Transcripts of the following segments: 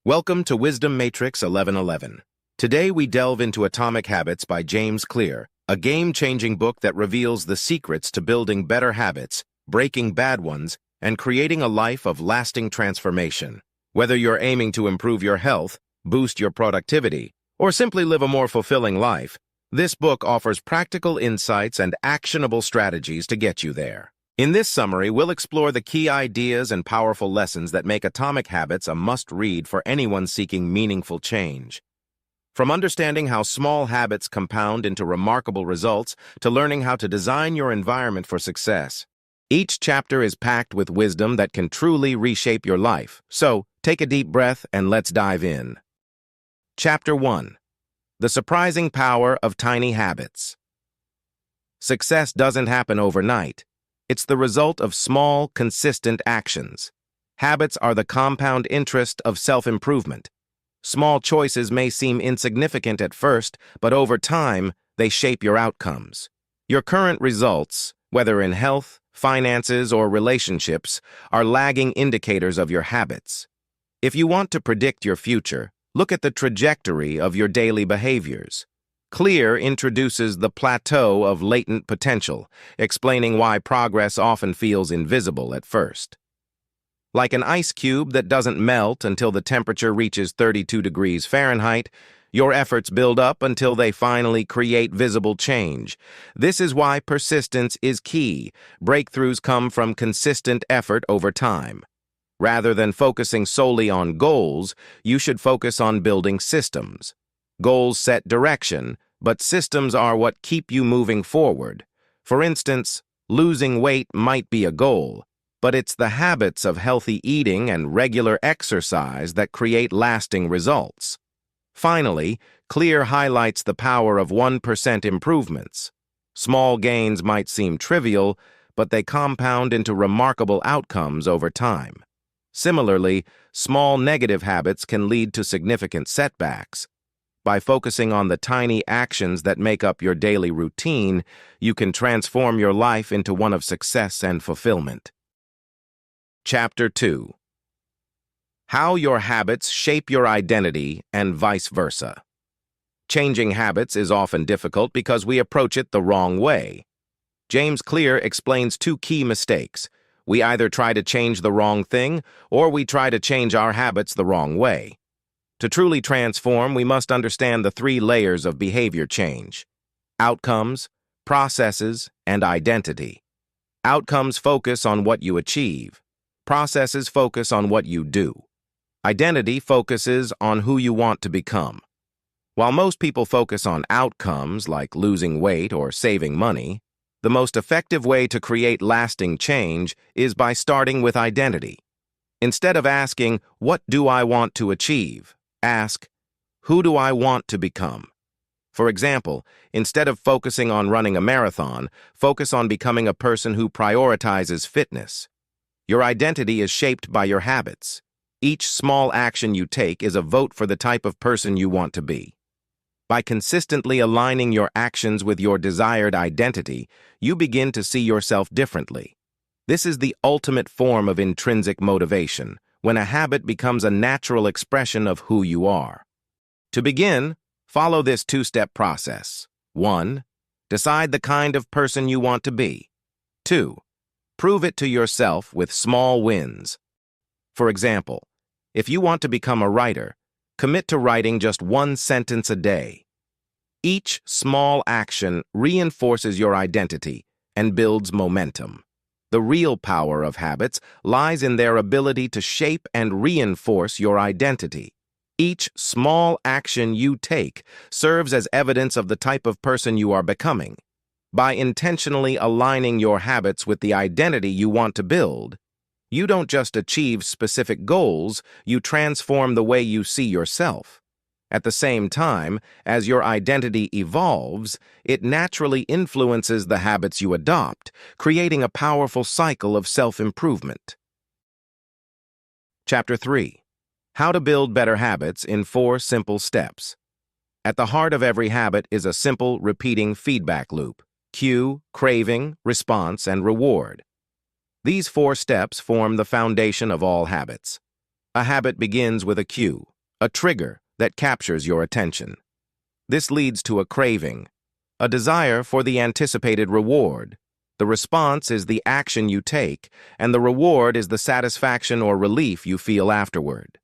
Welcome to Wisdom Matrix 1111. Today we delve into Atomic Habits by James Clear, a game-changing book that reveals the secrets to building better habits, breaking bad ones, and creating a life of lasting transformation. Whether you're aiming to improve your health, boost your productivity, or simply live a more fulfilling life, this book offers practical insights and actionable strategies to get you there. In this summary, we'll explore the key ideas and powerful lessons that make Atomic Habits a must-read for anyone seeking meaningful change. From understanding how small habits compound into remarkable results to learning how to design your environment for success, each chapter is packed with wisdom that can truly reshape your life. So, take a deep breath and let's dive in. Chapter 1. The Surprising Power of Tiny Habits. Success doesn't happen overnight. It's the result of small, consistent actions. Habits are the compound interest of self-improvement. Small choices may seem insignificant at first, but over time, they shape your outcomes. Your current results, whether in health, finances, or relationships, are lagging indicators of your habits. If you want to predict your future, look at the trajectory of your daily behaviors. Clear introduces the plateau of latent potential, explaining why progress often feels invisible at first. Like an ice cube that doesn't melt until the temperature reaches 32 degrees Fahrenheit, your efforts build up until they finally create visible change. This is why persistence is key. Breakthroughs come from consistent effort over time. Rather than focusing solely on goals, you should focus on building systems. Goals set direction, but systems are what keep you moving forward. For instance, losing weight might be a goal, but it's the habits of healthy eating and regular exercise that create lasting results. Finally, Clear highlights the power of 1% improvements. Small gains might seem trivial, but they compound into remarkable outcomes over time. Similarly, small negative habits can lead to significant setbacks. By focusing on the tiny actions that make up your daily routine, you can transform your life into one of success and fulfillment. Chapter 2. How your habits shape your identity and vice versa. Changing habits is often difficult because we approach it the wrong way. James Clear explains two key mistakes. We either try to change the wrong thing, or we try to change our habits the wrong way. To truly transform, we must understand the three layers of behavior change: outcomes, processes, and identity. Outcomes focus on what you achieve. Processes focus on what you do. Identity focuses on who you want to become. While most people focus on outcomes like losing weight or saving money, the most effective way to create lasting change is by starting with identity. Instead of asking, "What do I want to achieve?" ask, "Who do I want to become?" For example, instead of focusing on running a marathon, focus on becoming a person who prioritizes fitness. Your identity is shaped by your habits. Each small action you take is a vote for the type of person you want to be. By consistently aligning your actions with your desired identity, you begin to see yourself differently. This is the ultimate form of intrinsic motivation, when a habit becomes a natural expression of who you are. To begin, follow this two-step process. 1. Decide the kind of person you want to be. 2. Prove it to yourself with small wins. For example, if you want to become a writer, commit to writing just one sentence a day. Each small action reinforces your identity and builds momentum. The real power of habits lies in their ability to shape and reinforce your identity. Each small action you take serves as evidence of the type of person you are becoming. By intentionally aligning your habits with the identity you want to build, you don't just achieve specific goals, you transform the way you see yourself. At the same time, as your identity evolves, it naturally influences the habits you adopt, creating a powerful cycle of self-improvement. Chapter 3. How to build better habits in 4 simple steps. At the heart of every habit is a simple, repeating feedback loop: cue, craving, response, and reward. These 4 steps form the foundation of all habits. A habit begins with a cue. a trigger that captures your attention. This leads to a craving, a desire for the anticipated reward. The response is the action you take, and the reward is the satisfaction or relief you feel afterward.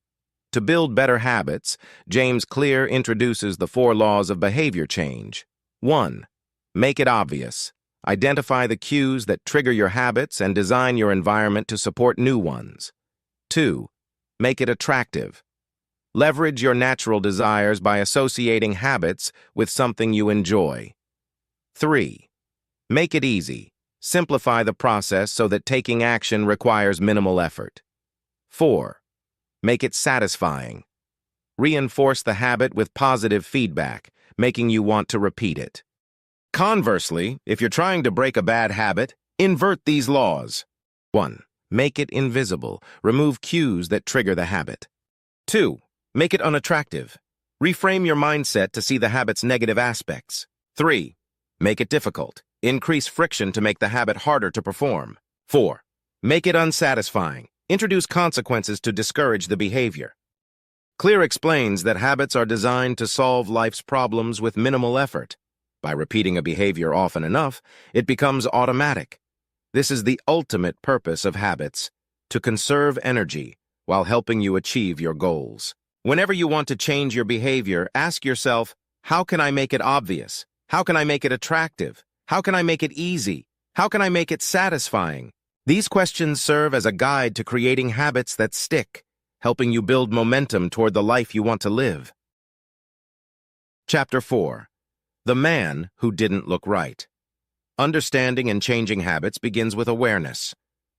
To build better habits, James Clear introduces the 4 laws of behavior change. 1. Make it obvious. Identify the cues that trigger your habits and design your environment to support new ones. 2. Make it attractive. Leverage your natural desires by associating habits with something you enjoy. 3. Make it easy. Simplify the process so that taking action requires minimal effort. 4. Make it satisfying. Reinforce the habit with positive feedback, making you want to repeat it. Conversely, if you're trying to break a bad habit, invert these laws. 1. Make it invisible. Remove cues that trigger the habit. 2. Make it unattractive. Reframe your mindset to see the habit's negative aspects. 3. Make it difficult. Increase friction to make the habit harder to perform. 4. Make it unsatisfying. Introduce consequences to discourage the behavior. Clear explains that habits are designed to solve life's problems with minimal effort. By repeating a behavior often enough, it becomes automatic. This is the ultimate purpose of habits, to conserve energy while helping you achieve your goals. Whenever you want to change your behavior, ask yourself, how can I make it obvious? How can I make it attractive? How can I make it easy? How can I make it satisfying? These questions serve as a guide to creating habits that stick, helping you build momentum toward the life you want to live. Chapter 4. The Man Who Didn't Look Right. Understanding and changing habits begins with awareness.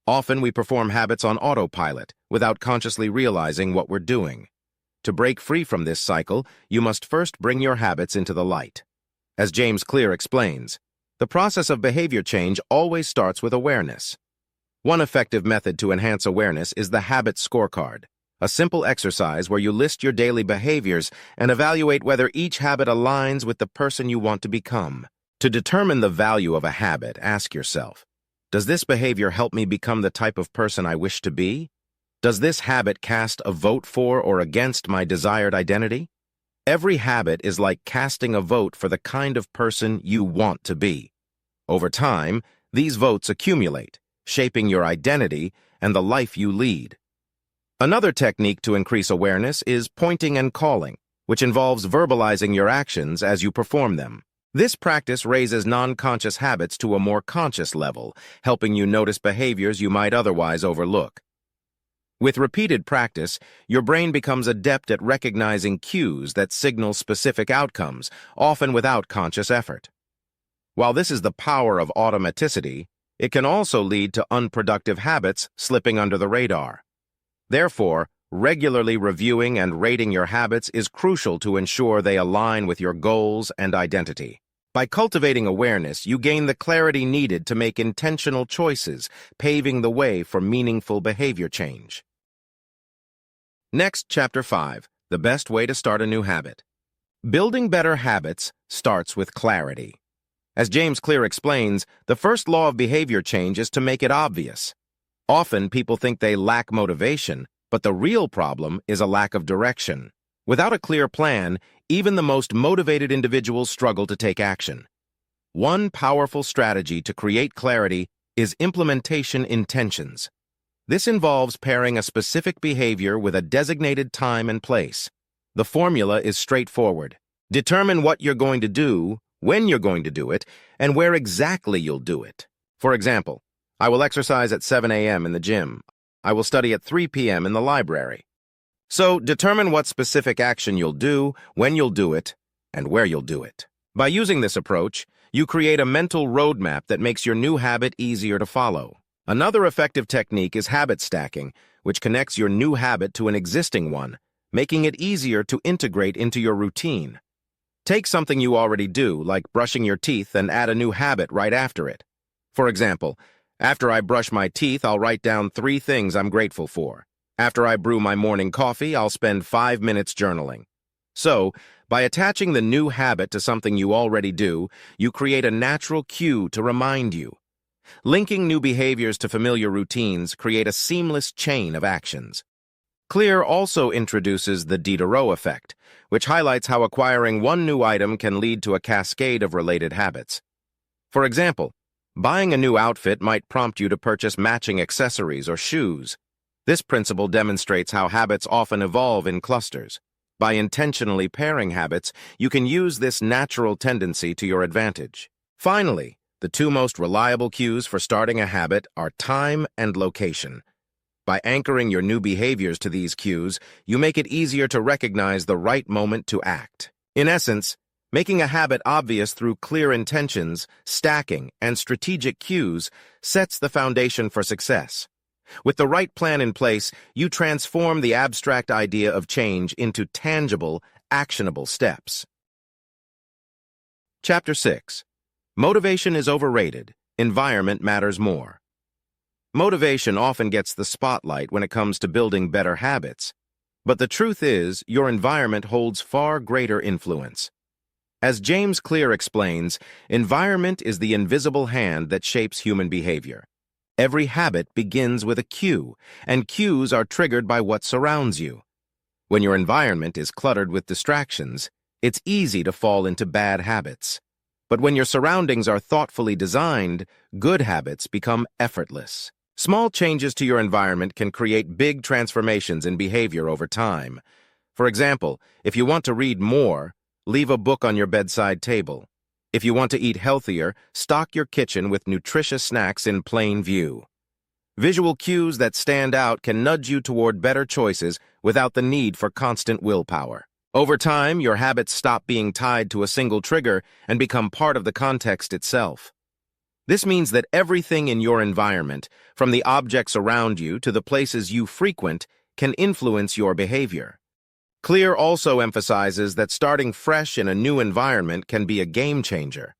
Often we perform habits on autopilot without consciously realizing what we're doing. To break free from this cycle, you must first bring your habits into the light. As James Clear explains, the process of behavior change always starts with awareness. One effective method to enhance awareness is the habit scorecard, a simple exercise where you list your daily behaviors and evaluate whether each habit aligns with the person you want to become. To determine the value of a habit, ask yourself, does this behavior help me become the type of person I wish to be? Does this habit cast a vote for or against my desired identity? Every habit is like casting a vote for the kind of person you want to be. Over time, these votes accumulate, shaping your identity and the life you lead. Another technique to increase awareness is pointing and calling, which involves verbalizing your actions as you perform them. This practice raises non-conscious habits to a more conscious level, helping you notice behaviors you might otherwise overlook. With repeated practice, your brain becomes adept at recognizing cues that signal specific outcomes, often without conscious effort. While this is the power of automaticity, it can also lead to unproductive habits slipping under the radar. Therefore, regularly reviewing and rating your habits is crucial to ensure they align with your goals and identity. By cultivating awareness, you gain the clarity needed to make intentional choices, paving the way for meaningful behavior change. Next, Chapter 5, the best way to start a new habit. Building better habits starts with clarity. As James Clear explains, the first law of behavior change is to make it obvious. Often, people think they lack motivation, but the real problem is a lack of direction. Without a clear plan, even the most motivated individuals struggle to take action. One powerful strategy to create clarity is implementation intentions. This involves pairing a specific behavior with a designated time and place. The formula is straightforward. Determine what you're going to do, when you're going to do it, and where exactly you'll do it. For example, I will exercise at 7 a.m. in the gym. I will study at 3 p.m. in the library. So, determine what specific action you'll do, when you'll do it, and where you'll do it. By using this approach, you create a mental roadmap that makes your new habit easier to follow. Another effective technique is habit stacking, which connects your new habit to an existing one, making it easier to integrate into your routine. Take something you already do, like brushing your teeth, and add a new habit right after it. For example, after I brush my teeth, I'll write down 3 things I'm grateful for. After I brew my morning coffee, I'll spend 5 minutes journaling. So, by attaching the new habit to something you already do, you create a natural cue to remind you. Linking new behaviors to familiar routines create a seamless chain of actions. Clear also introduces the Diderot effect, which highlights how acquiring one new item can lead to a cascade of related habits. For example, buying a new outfit might prompt you to purchase matching accessories or shoes. This principle demonstrates how habits often evolve in clusters. By intentionally pairing habits, you can use this natural tendency to your advantage. Finally, the two most reliable cues for starting a habit are time and location. By anchoring your new behaviors to these cues, you make it easier to recognize the right moment to act. In essence, making a habit obvious through clear intentions, stacking, and strategic cues sets the foundation for success. With the right plan in place, you transform the abstract idea of change into tangible, actionable steps. Chapter 6. Motivation is overrated. Environment matters more. Motivation often gets the spotlight when it comes to building better habits. But the truth is, your environment holds far greater influence. As James Clear explains, environment is the invisible hand that shapes human behavior. Every habit begins with a cue, and cues are triggered by what surrounds you. When your environment is cluttered with distractions, it's easy to fall into bad habits. But when your surroundings are thoughtfully designed, good habits become effortless. Small changes to your environment can create big transformations in behavior over time. For example, if you want to read more, leave a book on your bedside table. If you want to eat healthier, stock your kitchen with nutritious snacks in plain view. Visual cues that stand out can nudge you toward better choices without the need for constant willpower. Over time, your habits stop being tied to a single trigger and become part of the context itself. This means that everything in your environment, from the objects around you to the places you frequent, can influence your behavior. Clear also emphasizes that starting fresh in a new environment can be a game changer.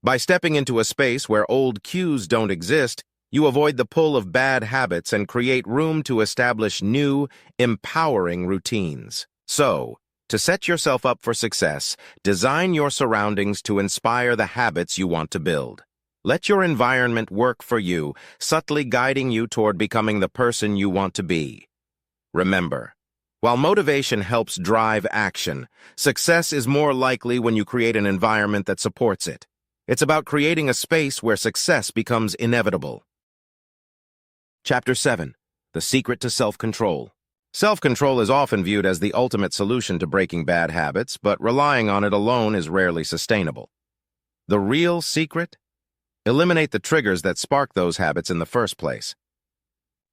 By stepping into a space where old cues don't exist, you avoid the pull of bad habits and create room to establish new, empowering routines. So, to set yourself up for success, design your surroundings to inspire the habits you want to build. Let your environment work for you, subtly guiding you toward becoming the person you want to be. Remember, while motivation helps drive action, success is more likely when you create an environment that supports it. It's about creating a space where success becomes inevitable. Chapter 7. The Secret to Self-Control. Self-control is often viewed as the ultimate solution to breaking bad habits, but relying on it alone is rarely sustainable. The real secret? Eliminate the triggers that spark those habits in the first place.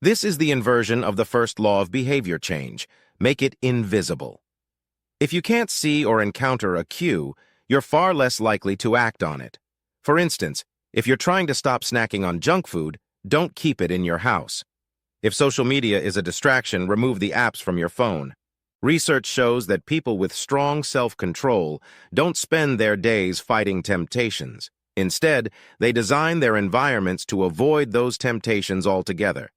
This is the inversion of the first law of behavior change. Make it invisible. If you can't see or encounter a cue, you're far less likely to act on it. For instance, if you're trying to stop snacking on junk food, don't keep it in your house. If social media is a distraction, remove the apps from your phone. Research shows that people with strong self-control don't spend their days fighting temptations. Instead, they design their environments to avoid those temptations altogether.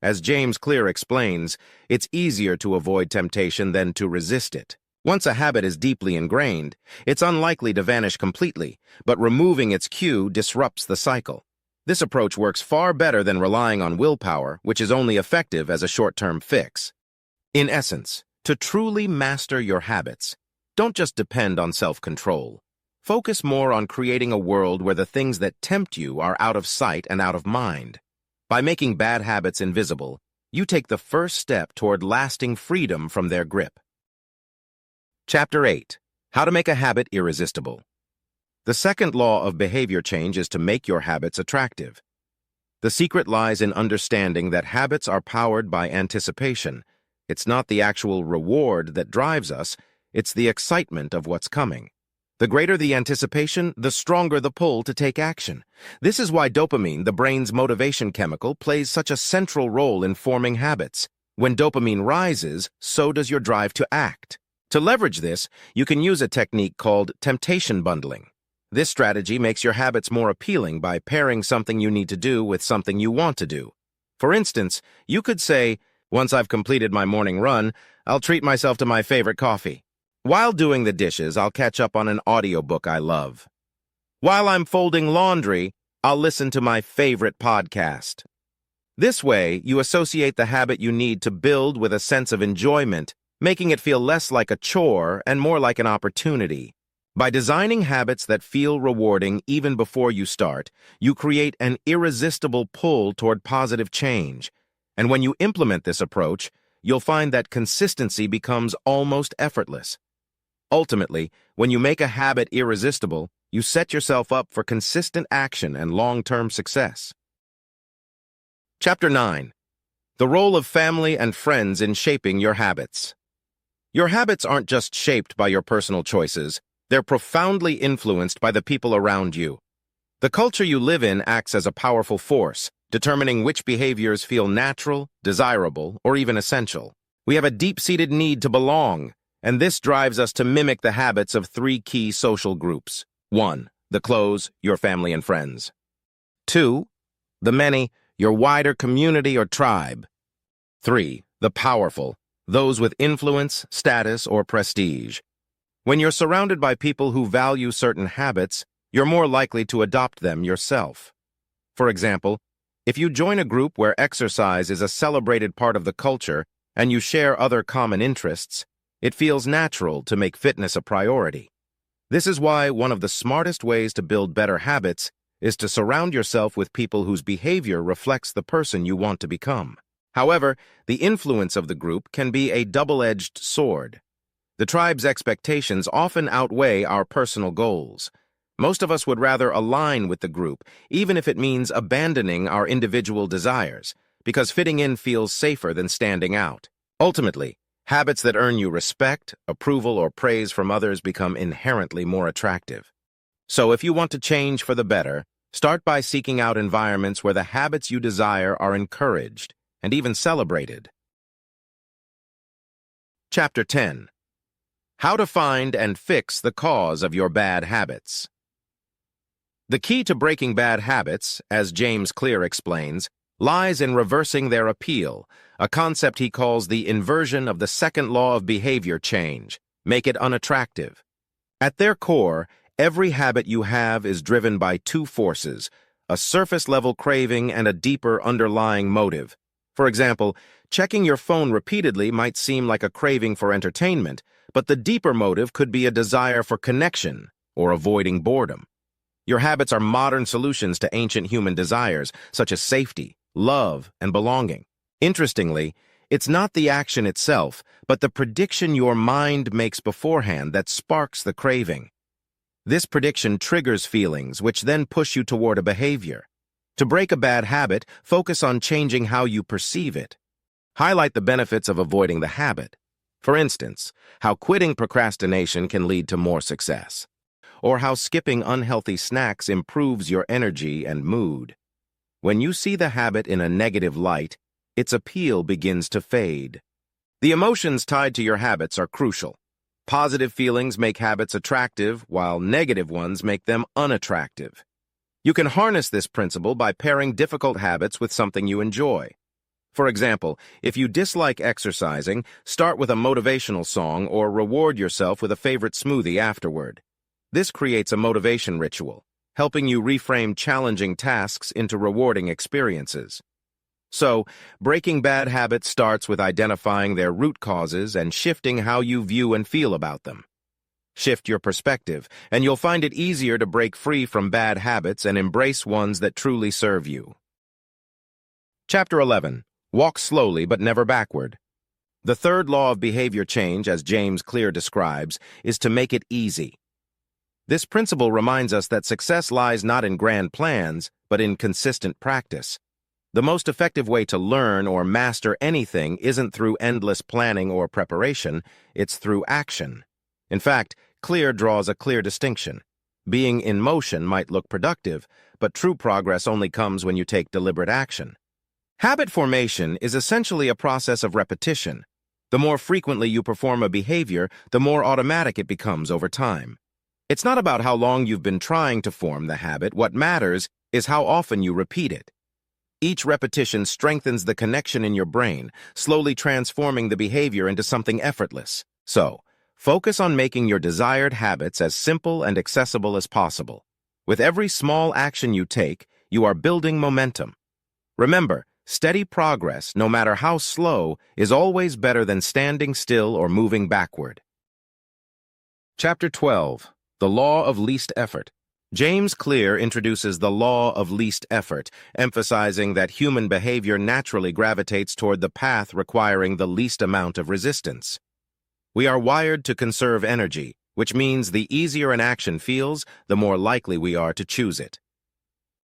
As James Clear explains, it's easier to avoid temptation than to resist it. Once a habit is deeply ingrained, it's unlikely to vanish completely, but removing its cue disrupts the cycle. This approach works far better than relying on willpower, which is only effective as a short-term fix. In essence, to truly master your habits, don't just depend on self-control. Focus more on creating a world where the things that tempt you are out of sight and out of mind. By making bad habits invisible, you take the first step toward lasting freedom from their grip. Chapter 8. How to Make a Habit Irresistible. The second law of behavior change is to make your habits attractive. The secret lies in understanding that habits are powered by anticipation. It's not the actual reward that drives us, it's the excitement of what's coming. The greater the anticipation, the stronger the pull to take action. This is why dopamine, the brain's motivation chemical, plays such a central role in forming habits. When dopamine rises, so does your drive to act. To leverage this, you can use a technique called temptation bundling. This strategy makes your habits more appealing by pairing something you need to do with something you want to do. For instance, you could say, once I've completed my morning run, I'll treat myself to my favorite coffee. While doing the dishes, I'll catch up on an audiobook I love. While I'm folding laundry, I'll listen to my favorite podcast. This way, you associate the habit you need to build with a sense of enjoyment, making it feel less like a chore and more like an opportunity. By designing habits that feel rewarding even before you start, you create an irresistible pull toward positive change. And when you implement this approach, you'll find that consistency becomes almost effortless. Ultimately, when you make a habit irresistible, you set yourself up for consistent action and long-term success. Chapter 9. The role of family and friends in shaping your habits. Your habits aren't just shaped by your personal choices, they're profoundly influenced by the people around you. The culture you live in acts as a powerful force, determining which behaviors feel natural, desirable, or even essential. We have a deep-seated need to belong, and this drives us to mimic the habits of three key social groups. 1. The close, your family and friends. 2. The many, your wider community or tribe. 3. The powerful, those with influence, status, or prestige. When you're surrounded by people who value certain habits, you're more likely to adopt them yourself. For example, if you join a group where exercise is a celebrated part of the culture and you share other common interests, it feels natural to make fitness a priority. This is why one of the smartest ways to build better habits is to surround yourself with people whose behavior reflects the person you want to become. However, the influence of the group can be a double-edged sword. The tribe's expectations often outweigh our personal goals. Most of us would rather align with the group, even if it means abandoning our individual desires, because fitting in feels safer than standing out. Ultimately, habits that earn you respect, approval, or praise from others become inherently more attractive. So if you want to change for the better, start by seeking out environments where the habits you desire are encouraged and even celebrated. Chapter 10. How to find and fix the cause of your bad habits. The key to breaking bad habits, as James Clear explains, lies in reversing their appeal, a concept he calls the inversion of the second law of behavior change, make it unattractive. At their core, every habit you have is driven by two forces, a surface-level craving and a deeper underlying motive. For example, checking your phone repeatedly might seem like a craving for entertainment, but the deeper motive could be a desire for connection or avoiding boredom. Your habits are modern solutions to ancient human desires, such as safety, love, and belonging. Interestingly, it's not the action itself, but the prediction your mind makes beforehand that sparks the craving. This prediction triggers feelings, which then push you toward a behavior. To break a bad habit, focus on changing how you perceive it. Highlight the benefits of avoiding the habit. For instance, how quitting procrastination can lead to more success, or how skipping unhealthy snacks improves your energy and mood. When you see the habit in a negative light, its appeal begins to fade. The emotions tied to your habits are crucial. Positive feelings make habits attractive, while negative ones make them unattractive. You can harness this principle by pairing difficult habits with something you enjoy. For example, if you dislike exercising, start with a motivational song or reward yourself with a favorite smoothie afterward. This creates a motivation ritual, helping you reframe challenging tasks into rewarding experiences. So, breaking bad habits starts with identifying their root causes and shifting how you view and feel about them. Shift your perspective, and you'll find it easier to break free from bad habits and embrace ones that truly serve you. Chapter 11. Walk slowly but never backward. The third law of behavior change, as James Clear describes, is to make it easy. This principle reminds us that success lies not in grand plans, but in consistent practice. The most effective way to learn or master anything isn't through endless planning or preparation, it's through action. In fact, Clear draws a clear distinction. Being in motion might look productive, but true progress only comes when you take deliberate action. Habit formation is essentially a process of repetition. The more frequently you perform a behavior, the more automatic it becomes over time. It's not about how long you've been trying to form the habit. What matters is how often you repeat it. Each repetition strengthens the connection in your brain, slowly transforming the behavior into something effortless. So, focus on making your desired habits as simple and accessible as possible. With every small action you take, you are building momentum. Remember, Steady progress, no matter how slow, is always better than standing still or moving backward. Chapter 12. The Law of Least Effort. James Clear introduces the law of least effort, emphasizing that human behavior naturally gravitates toward the path requiring the least amount of resistance. We are wired to conserve energy, which means the easier an action feels, the more likely we are to choose it.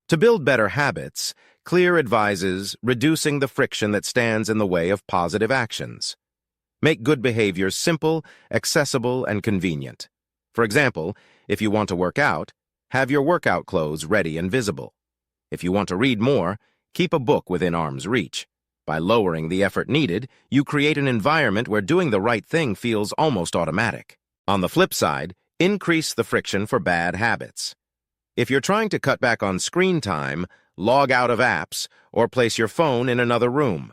To build better habits, Clear advises reducing the friction that stands in the way of positive actions. Make good behaviors simple, accessible, and convenient. For example, if you want to work out, have your workout clothes ready and visible. If you want to read more, keep a book within arm's reach. By lowering the effort needed, you create an environment where doing the right thing feels almost automatic. On the flip side, increase the friction for bad habits. If you're trying to cut back on screen time, log out of apps, or place your phone in another room.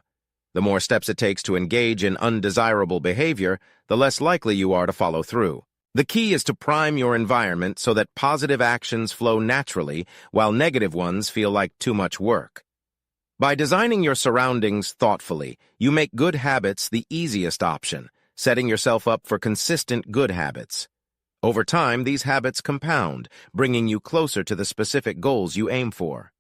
The more steps it takes to engage in undesirable behavior, the less likely you are to follow through. The key is to prime your environment so that positive actions flow naturally, while negative ones feel like too much work. By designing your surroundings thoughtfully, you make good habits the easiest option, setting yourself up for consistent good habits. Over time, these habits compound, bringing you closer to the specific goals you aim for.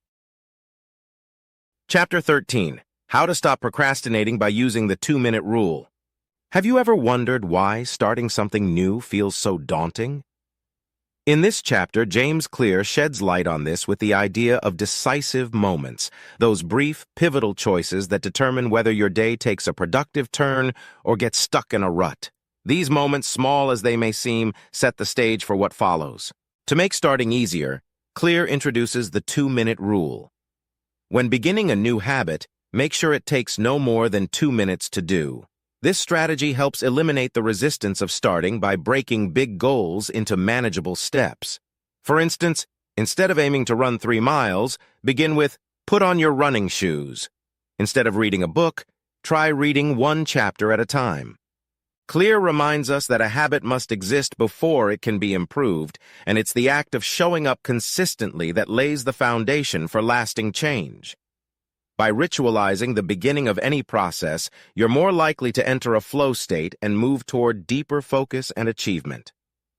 Chapter 13. How to Stop Procrastinating by Using the 2-Minute Rule. Have you ever wondered why starting something new feels so daunting? In this chapter, James Clear sheds light on this with the idea of decisive moments, those brief, pivotal choices that determine whether your day takes a productive turn or gets stuck in a rut. These moments, small as they may seem, set the stage for what follows. To make starting easier, Clear introduces the 2-minute rule. When beginning a new habit, make sure it takes no more than 2 minutes to do. This strategy helps eliminate the resistance of starting by breaking big goals into manageable steps. For instance, instead of aiming to run 3 miles, begin with, put on your running shoes. Instead of reading a book, try reading 1 chapter at a time. Clear reminds us that a habit must exist before it can be improved, and it's the act of showing up consistently that lays the foundation for lasting change. By ritualizing the beginning of any process, you're more likely to enter a flow state and move toward deeper focus and achievement.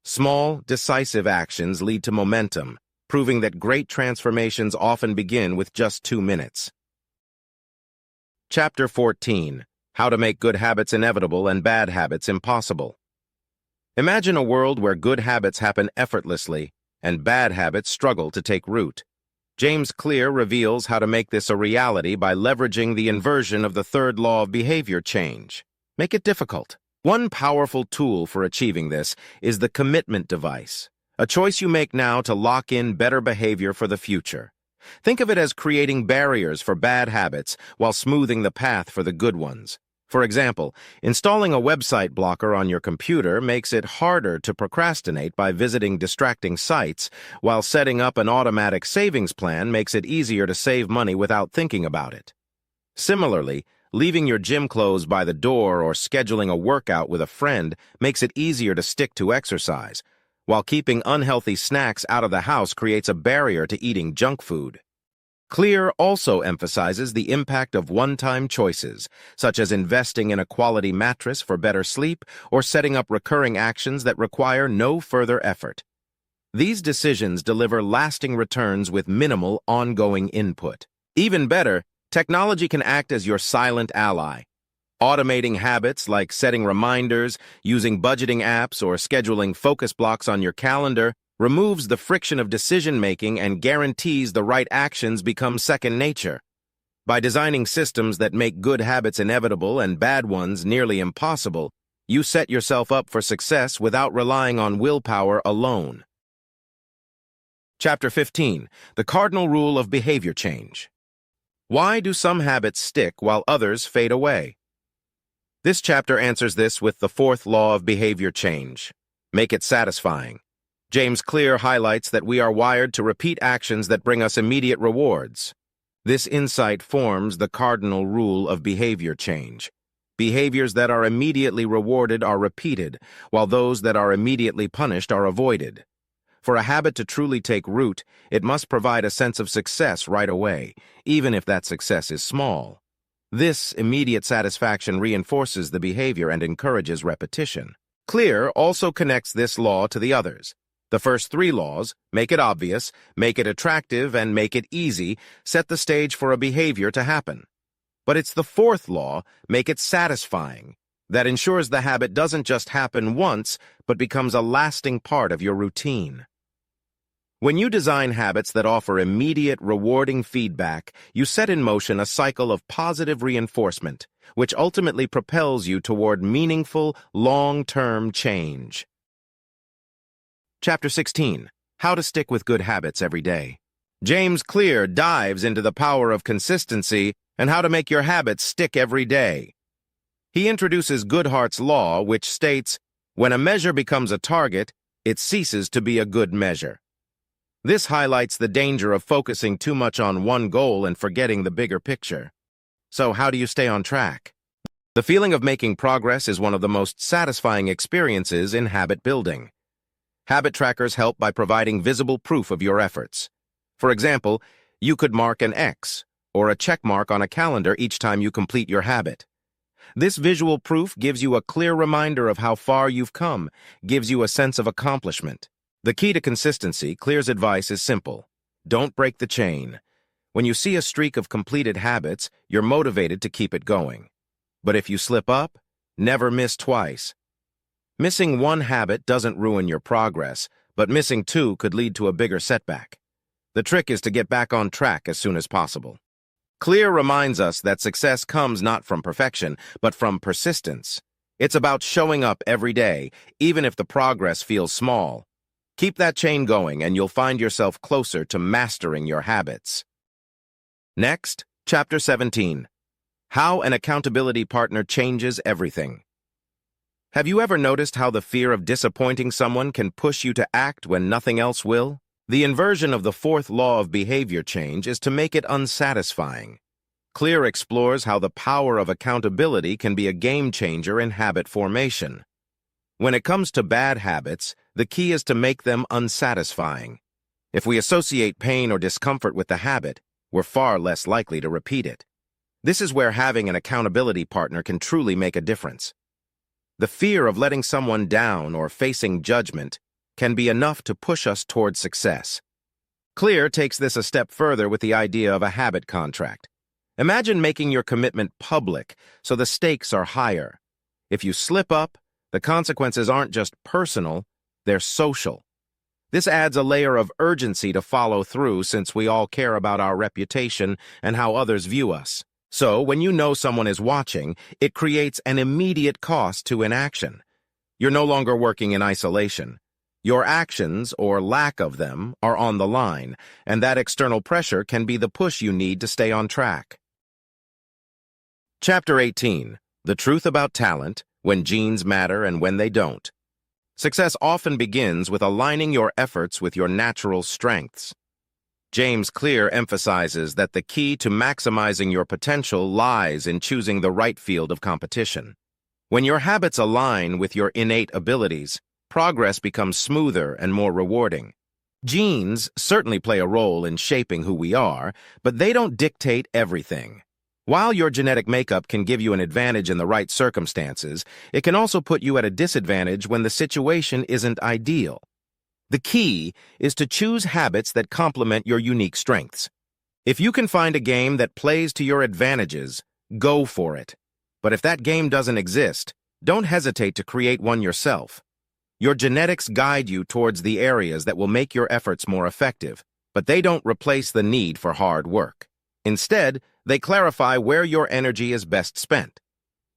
Small, decisive actions lead to momentum, proving that great transformations often begin with just 2 minutes. Chapter 14. How to Make Good Habits Inevitable and Bad Habits Impossible. Imagine a world where good habits happen effortlessly and bad habits struggle to take root. James Clear reveals how to make this a reality by leveraging the inversion of the 3rd law of behavior change. Make it difficult. One powerful tool for achieving this is the commitment device, a choice you make now to lock in better behavior for the future. Think of it as creating barriers for bad habits while smoothing the path for the good ones. For example, installing a website blocker on your computer makes it harder to procrastinate by visiting distracting sites, while setting up an automatic savings plan makes it easier to save money without thinking about it. Similarly, leaving your gym clothes by the door or scheduling a workout with a friend makes it easier to stick to exercise, while keeping unhealthy snacks out of the house creates a barrier to eating junk food. Clear also emphasizes the impact of one-time choices, such as investing in a quality mattress for better sleep or setting up recurring actions that require no further effort. These decisions deliver lasting returns with minimal ongoing input. Even better, technology can act as your silent ally. Automating habits like setting reminders, using budgeting apps, or scheduling focus blocks on your calendar removes the friction of decision-making and guarantees the right actions become second nature. By designing systems that make good habits inevitable and bad ones nearly impossible, you set yourself up for success without relying on willpower alone. Chapter 15. The Cardinal Rule of Behavior Change. Why do some habits stick while others fade away? This chapter answers this with the 4th law of behavior change. Make it satisfying. James Clear highlights that we are wired to repeat actions that bring us immediate rewards. This insight forms the cardinal rule of behavior change. Behaviors that are immediately rewarded are repeated, while those that are immediately punished are avoided. For a habit to truly take root, it must provide a sense of success right away, even if that success is small. This immediate satisfaction reinforces the behavior and encourages repetition. Clear also connects this law to the others. The first three laws, make it obvious, make it attractive, and make it easy, set the stage for a behavior to happen. But it's the fourth law, make it satisfying, that ensures the habit doesn't just happen once, but becomes a lasting part of your routine. When you design habits that offer immediate, rewarding feedback, you set in motion a cycle of positive reinforcement, which ultimately propels you toward meaningful, long-term change. Chapter 16. How to Stick with Good Habits Every Day. James Clear dives into the power of consistency and how to make your habits stick every day. He introduces Goodhart's law, which states, when a measure becomes a target, it ceases to be a good measure. This highlights the danger of focusing too much on one goal and forgetting the bigger picture. So how do you stay on track? The feeling of making progress is one of the most satisfying experiences in habit building. Habit trackers help by providing visible proof of your efforts. For example, you could mark an X or a check mark on a calendar each time you complete your habit. This visual proof gives you a clear reminder of how far you've come, gives you a sense of accomplishment. The key to consistency, Clear's advice is simple. Don't break the chain. When you see a streak of completed habits, you're motivated to keep it going. But if you slip up, never miss twice. Missing one habit doesn't ruin your progress, but missing two could lead to a bigger setback. The trick is to get back on track as soon as possible. Clear reminds us that success comes not from perfection, but from persistence. It's about showing up every day, even if the progress feels small. Keep that chain going and you'll find yourself closer to mastering your habits. Next, Chapter 17. How an Accountability Partner Changes Everything. Have you ever noticed how the fear of disappointing someone can push you to act when nothing else will? The inversion of the fourth law of behavior change is to make it unsatisfying. Clear explores how the power of accountability can be a game changer in habit formation. When it comes to bad habits, the key is to make them unsatisfying. If we associate pain or discomfort with the habit, we're far less likely to repeat it. This is where having an accountability partner can truly make a difference. The fear of letting someone down or facing judgment can be enough to push us toward success. Clear takes this a step further with the idea of a habit contract. Imagine making your commitment public so the stakes are higher. If you slip up, the consequences aren't just personal, they're social. This adds a layer of urgency to follow through since we all care about our reputation and how others view us. So, when you know someone is watching, it creates an immediate cost to inaction. You're no longer working in isolation. Your actions, or lack of them, are on the line, and that external pressure can be the push you need to stay on track. Chapter 18. The Truth About Talent, When Genes Matter and When They Don't. Success often begins with aligning your efforts with your natural strengths. James Clear emphasizes that the key to maximizing your potential lies in choosing the right field of competition. When your habits align with your innate abilities, progress becomes smoother and more rewarding. Genes certainly play a role in shaping who we are, but they don't dictate everything. While your genetic makeup can give you an advantage in the right circumstances, it can also put you at a disadvantage when the situation isn't ideal. The key is to choose habits that complement your unique strengths. If you can find a game that plays to your advantages, go for it. But if that game doesn't exist, don't hesitate to create one yourself. Your genetics guide you towards the areas that will make your efforts more effective, but they don't replace the need for hard work. Instead, they clarify where your energy is best spent.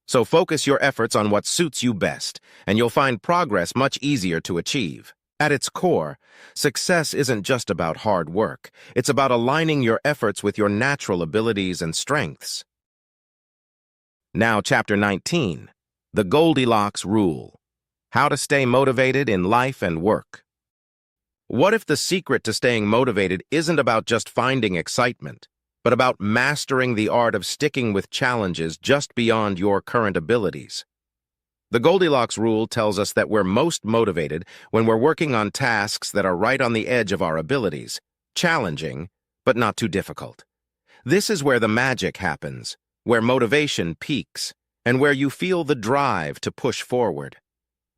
So focus your efforts on what suits you best, and you'll find progress much easier to achieve. At its core, success isn't just about hard work. It's about aligning your efforts with your natural abilities and strengths. Now, Chapter 19. The Goldilocks Rule. How to Stay Motivated in Life and Work. What if the secret to staying motivated isn't about just finding excitement, but about mastering the art of sticking with challenges just beyond your current abilities? The Goldilocks Rule tells us that we're most motivated when we're working on tasks that are right on the edge of our abilities, challenging, but not too difficult. This is where the magic happens. where motivation peaks, and where you feel the drive to push forward.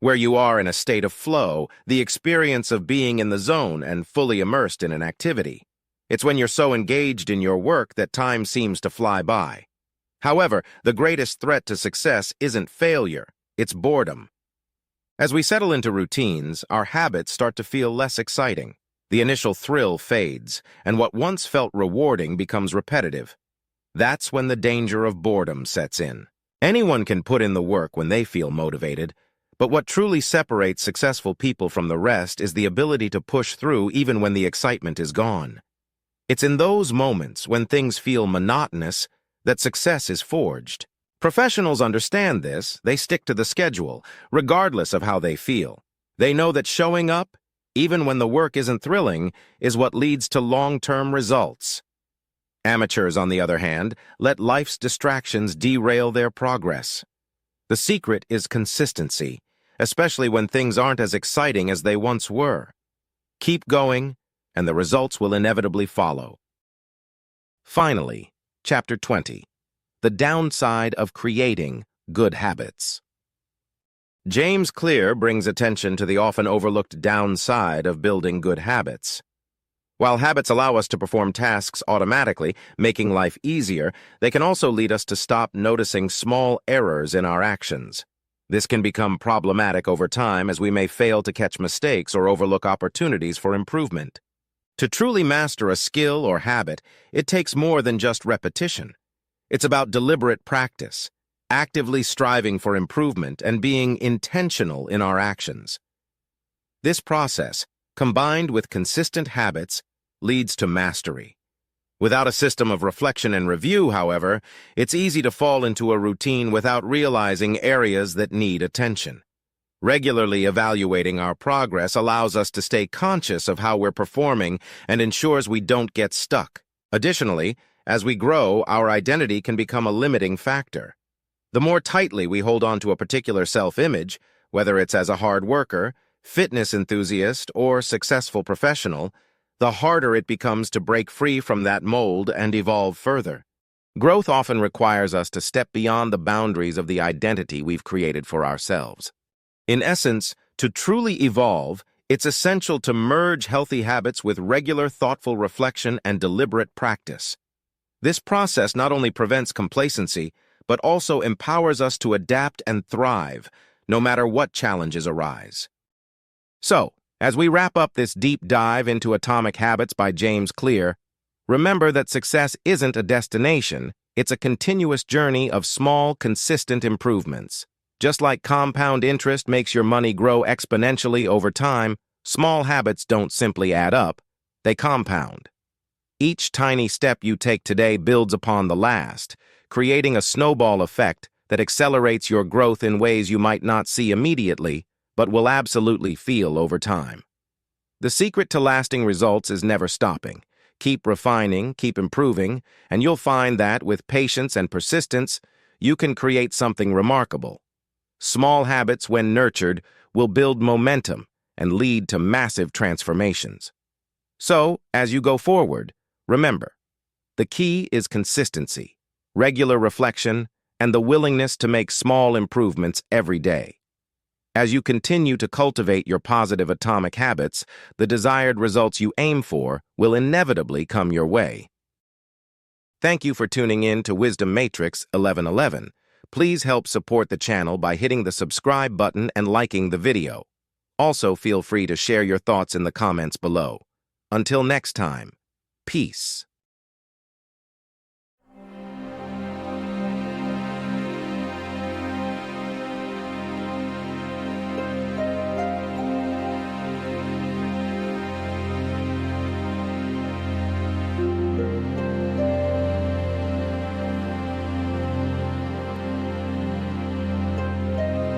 Where you are in a state of flow, the experience of being in the zone and fully immersed in an activity. It's when you're so engaged in your work that time seems to fly by. However, the greatest threat to success isn't failure, it's boredom. As we settle into routines, our habits start to feel less exciting. The initial thrill fades, and what once felt rewarding becomes repetitive. That's when the danger of boredom sets in. Anyone can put in the work when they feel motivated, but what truly separates successful people from the rest is the ability to push through even when the excitement is gone. It's in those moments when things feel monotonous that success is forged. Professionals understand this. They stick to the schedule, regardless of how they feel. They know that showing up, even when the work isn't thrilling, is what leads to long-term results. Amateurs, on the other hand, let life's distractions derail their progress. The secret is consistency, especially when things aren't as exciting as they once were. Keep going, and the results will inevitably follow. Finally, Chapter 20. The downside of creating good habits. James Clear brings attention to the often overlooked downside of building good habits. While habits allow us to perform tasks automatically, making life easier, they can also lead us to stop noticing small errors in our actions. This can become problematic over time as we may fail to catch mistakes or overlook opportunities for improvement. To truly master a skill or habit, it takes more than just repetition. It's about deliberate practice, actively striving for improvement, and being intentional in our actions. This process, combined with consistent habits, leads to mastery. Without a system of reflection and review, however, it's easy to fall into a routine without realizing areas that need attention. Regularly evaluating our progress allows us to stay conscious of how we're performing and ensures we don't get stuck. Additionally, as we grow, our identity can become a limiting factor. The more tightly we hold on to a particular self-image, whether it's as a hard worker, fitness enthusiast, or successful professional, the harder it becomes to break free from that mold and evolve further. Growth often requires us to step beyond the boundaries of the identity we've created for ourselves. In essence, to truly evolve, it's essential to merge healthy habits with regular, thoughtful reflection and deliberate practice. This process not only prevents complacency, but also empowers us to adapt and thrive, no matter what challenges arise. So, as we wrap up this deep dive into Atomic Habits by James Clear, remember that success isn't a destination, it's a continuous journey of small, consistent improvements. Just like compound interest makes your money grow exponentially over time, small habits don't simply add up, they compound. Each tiny step you take today builds upon the last, creating a snowball effect that accelerates your growth in ways you might not see immediately, but will absolutely feel over time. The secret to lasting results is never stopping. Keep refining, keep improving, and you'll find that, with patience and persistence, you can create something remarkable. Small habits, when nurtured, will build momentum and lead to massive transformations. So, as you go forward, remember, the key is consistency, regular reflection, and the willingness to make small improvements every day. As you continue to cultivate your positive atomic habits, the desired results you aim for will inevitably come your way. Thank you for tuning in to Wisdom Matrix 1111. Please help support the channel by hitting the subscribe button and liking the video. Also, feel free to share your thoughts in the comments below. Until next time, peace.